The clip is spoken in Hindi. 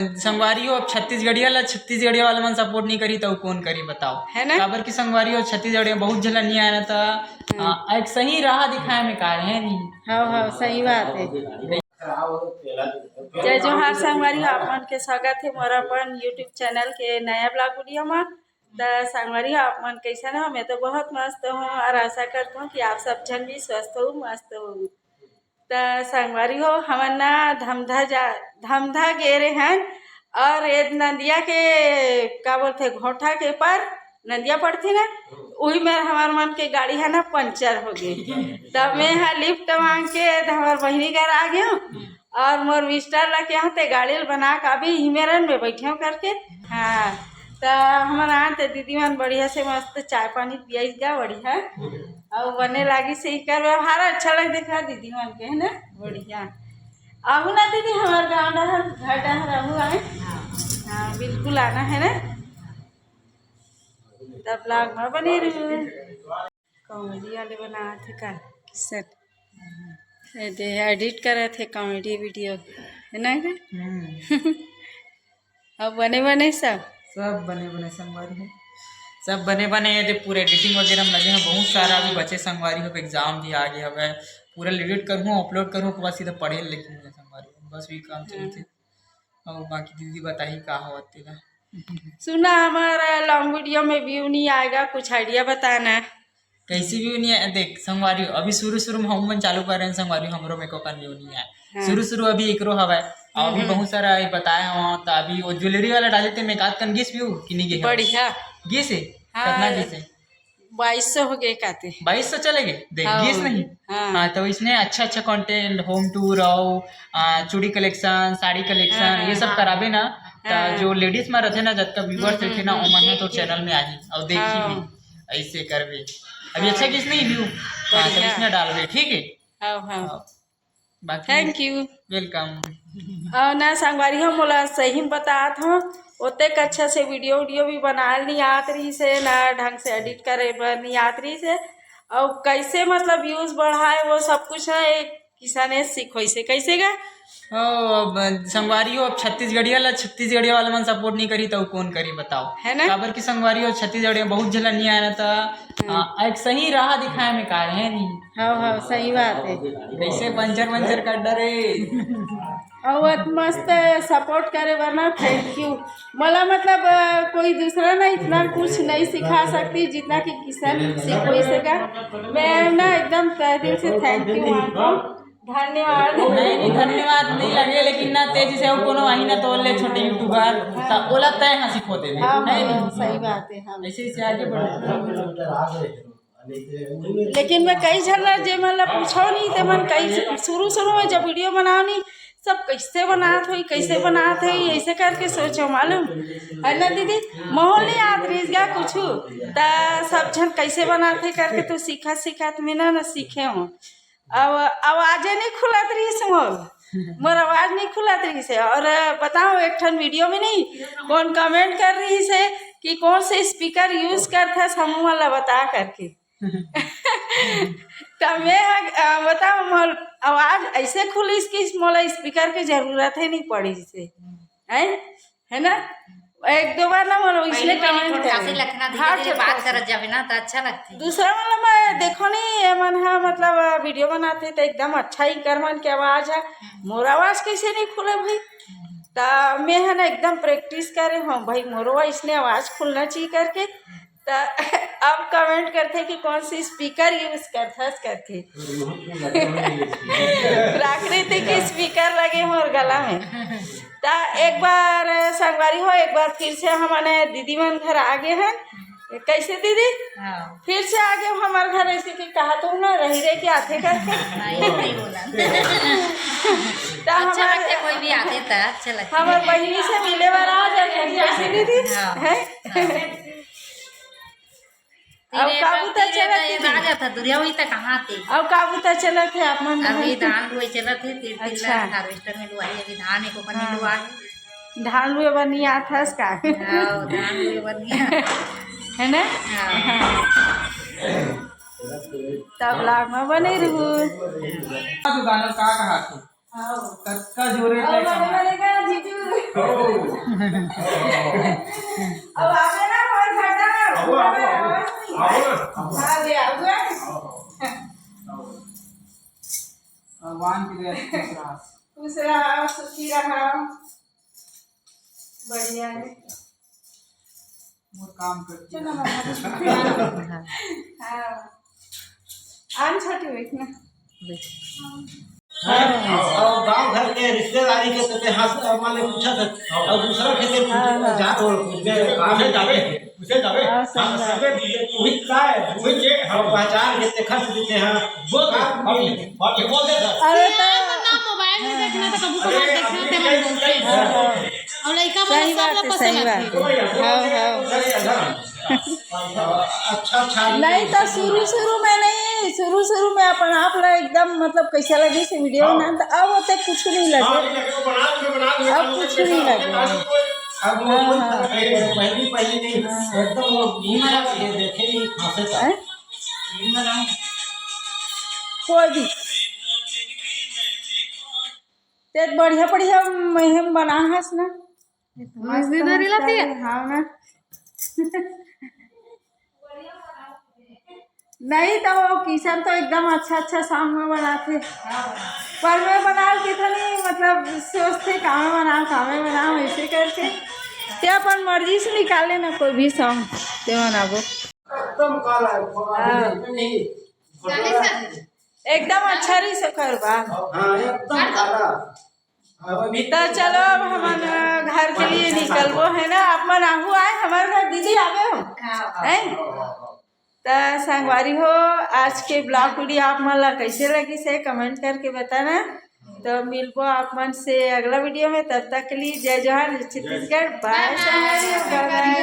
संगवारी हो। अब छत्तीसगढ़िया वाला मन सपोर्ट नहीं करी तो कौन करी बताओ, है ना। काबर की संगवारी हो छत्तीसगढ़िया बहुत जलन नहीं आया ना था। एक सही राह दिखाए में का है नहीं। हाँ सही बात है। जय जोहार संगवारी, आप मन के स्वागत है मोर अपन यूट्यूब चैनल के नया ब्लॉग वीडियो में। तो संगवारी आप मन कैसे हो? मैं तो बहुत मस्त हूँ और आशा करता हूँ कि आप सब जन भी स्वस्थ हो मस्त हो। तो संगवारी हो हमन ना धमधा गे रहे हैं और ये नदिया के का बोलते घोटा के पर नदिया पड़ती ना, वही में हमार मन के गाड़ी है ना पंचर हो गई। तब मैं यहाँ लिफ्ट मांग के हमार बहनी घर आ गया और मोर मिस्टर ला के यहाँ ते गाड़ी बना के अभी हिमेरन में बैठे हूँ करके। हाँ तो हमारे यहाँ ते दीदी मन बढ़िया से मस्त चाय पानी पियाई जा बढ़िया और बने लागी से कर व्यवहार अच्छा लग देखा दीदी मन के है ना बढ़िया। आहू ना दीदी हमारे गाँव डहर घर डहर आहू आए। हाँ बिल्कुल आना है ना। तब ब्लॉग में बने रही कॉमेडी वाले बना थे का सेट एडिट कर रहे थे कॉमेडी वीडियो है ना। अब बने सब बने संगवारी हो, सब बने ये पूरे एडिटिंग वगैरह में लगे हैं। बहुत सारा अभी बचे संगवारी हो, एग्जाम भी आ गया है। पूरा एडिट करूँ अपलोड करूँ के बाद सीधा पढ़े लिखूँ संगवारी हो, बस वही काम चलते। और बाकी दीदी बताइए का हो तेरा। सुना हमारा लॉन्ग वीडियो में व्यू नहीं आएगा, कुछ आइडिया बताना। कैसी व्यू नहीं है देख संगवारी, अभी शुरू में हम मन चालू कर रहे हैं संगवारी, हमरो में को व्यू नहीं है। हाँ। शुरू अभी एकरो हवा और अभी बहुत सारा बताया वहाँ तो अभी वो ज्वेलरी वाला डाले थे। मैं कन गिस व्यू कि नहीं गे बढ़िया गिस है। हाँ, कितना गिस है? 2200 हो गए कहते 2200 चले गए देख। हाँ, गिस नहीं। हाँ तो इसने अच्छा कंटेंट होम टूर और चूड़ी कलेक्शन साड़ी कलेक्शन ये सब कराबे ना। तो जो लेडीज में रहते ना जब तक व्यूअर्स रखे ना ओमन है तो चैनल में आई और देखी भी ऐसे करबे। अभी अच्छा किस नहीं व्यू तो इसमें डालबे ठीक है। Thank you welcome. और ना संगवारी हम मोला सही में बतात हूँ ओतेक अच्छा से वीडियो भी बनाल नहीं आत रही से ना ढंग से एडिट करे नहीं आत रही से और कैसे मतलब व्यूज बढ़ाए वो सब कुछ है किसाने सीखो से कैसे गा। संगवारी हो। अब छत्तीसगढ़िया वाला मन सपोर्ट नहीं करी तो कौन करी बताओ, है ना। काबर की संगवारी हो छत्तीसगढ़िया बहुत जलन नहीं आया ना था। एक सही राह दिखाए में का है नहीं। हाँ सही बात है। कैसे पंचर कर डरे और मस्त सपोर्ट करे वरना थैंक यू। मला मतलब कोई दूसरा ना इतना कुछ नहीं सिखा सकती जितना कि किसान सीख सका। मैं ना एकदम तहे दिल से थैंक यू आपको धन्यवाद। नहीं धन्यवाद नहीं लगे लेकिन ना तेजी से कोनो आई ना तो ले छोटे यूट्यूबर तो ओला तय हाँ सिखो दे है नहीं। सही बात है। हम ऐसे आगे बढ़ लेकिन मैं कई झल्ला जे मतलब पूछो नहीं तो मन कई शुरू में जब वीडियो बनाओ नहीं सब कैसे बनात हुई ऐसे करके सोचो मालूम है ना दीदी। माहौल नहीं आत रही गया कुछ तो सब जन कैसे बनाते करके तो सीखा में ना सीखे हो। अब आवाज़ नहीं खुलत रही से मोर आवाज़ नहीं खुलत रही से। और बताओ एक ठन वीडियो में नहीं कौन कमेंट कर रही से कि कौन से स्पीकर यूज करता समूह वाला बता करके। तो मैं बताओ मोर आवाज़ ऐसे खुली इसकी मोला स्पीकर की जरूरत है नहीं पड़ी से है ना। एक दो बार ना मोला इसलिए कमेंट कर बात करत जावे ना तो अच्छा लगती। दूसरा मतलब मैं देखो नहीं मन है मतलब वीडियो बनाते तो एकदम अच्छा ही कर मन की आवाज़ है। मोर आवाज़ कैसे नहीं खुले भाई तो मैं है ना एकदम प्रैक्टिस करे हूँ भाई मोरवा इसने आवाज़ खुलना चाहिए करके। तो अब कमेंट करते कि कौन सी स्पीकर यूज करके प्राकृतिक स्पीकर लगे मोर गला में। तो एक बार संगवारी हो एक बार फिर से हमारे दीदी मन घर आ गए हैं। कैसे दीदी फिर से आ गए हमारे घर ऐसे कि कहा तुम ना रही के आते करके। तो हमारे कोई भी आते तो अच्छा लगता हमारे बहनी से मिले बार आ जाते हैं कैसे दीदी है। अब काबूतर चलत था दुरिया हुई तो कहाँ थे। अब काबूतर चलत है आप मन अभी धान रुए चलत है तीर अच्छा हार्वेस्टर में लुआई अभी धान एको पन्नी लुआई धान रुए बनी आता का धान रुए बनिया है ना। तब लाग में बने रहू दुकान का कहा तू कक्का जोरे जीजू अब आवे ना और हाँ दे आओगे भगवान की दया से खुश रहा सुखी रहा बढ़िया है मोर काम करती चलो हाँ आन छोटी बैठ ना और गांव घर के रिश्तेदारी के तो यहाँ मान ले पूछा था और दूसरा खेते जा उसे जावे वही का है वही के हम पहचान के खर्च देते हैं वो बोल दे अरे ना मोबाइल में देखना तो कभी कभार देखते हैं बोलते और लड़का सही वाला बात सब है लोग सही पसंद बात है है अच्छा नहीं तो शुरू में नहीं शुरू में अपन आप लोग एकदम मतलब कैसा लगे से वीडियो ना तो अब होते कुछ नहीं लगे अब कुछ नहीं लगे अब पहली नहीं एकदम घूम देखे ही खासे था कोई भी ते बढ़िया बढ़िया महिम बना हस ना मजेदार लाती है हाँ ना नहीं तो वो किशन तो एकदम अच्छा शाम में बनाते पर मैं बना कितनी मतलब सोचते कामे बनाओ ऐसे करके ते अपन मर्जी से निकाले ना कोई भी सॉन्ग ते बनाबो एकदम काला नहीं एकदम अच्छा रही से करवा हाँ एकदम काला तो चलो अब हम घर के लिए निकलबो है ना आप मन आहू आए हमारे घर दीदी आवे हो हैं तो संगवारी हो आज के ब्लॉग वीडियो आप मन ला कैसे लगी से कमेंट करके बताना तो मिलबो आप मन से अगला वीडियो में तब तक के लिए जय जोहार छत्तीसगढ़ बाय संगवारी बाय।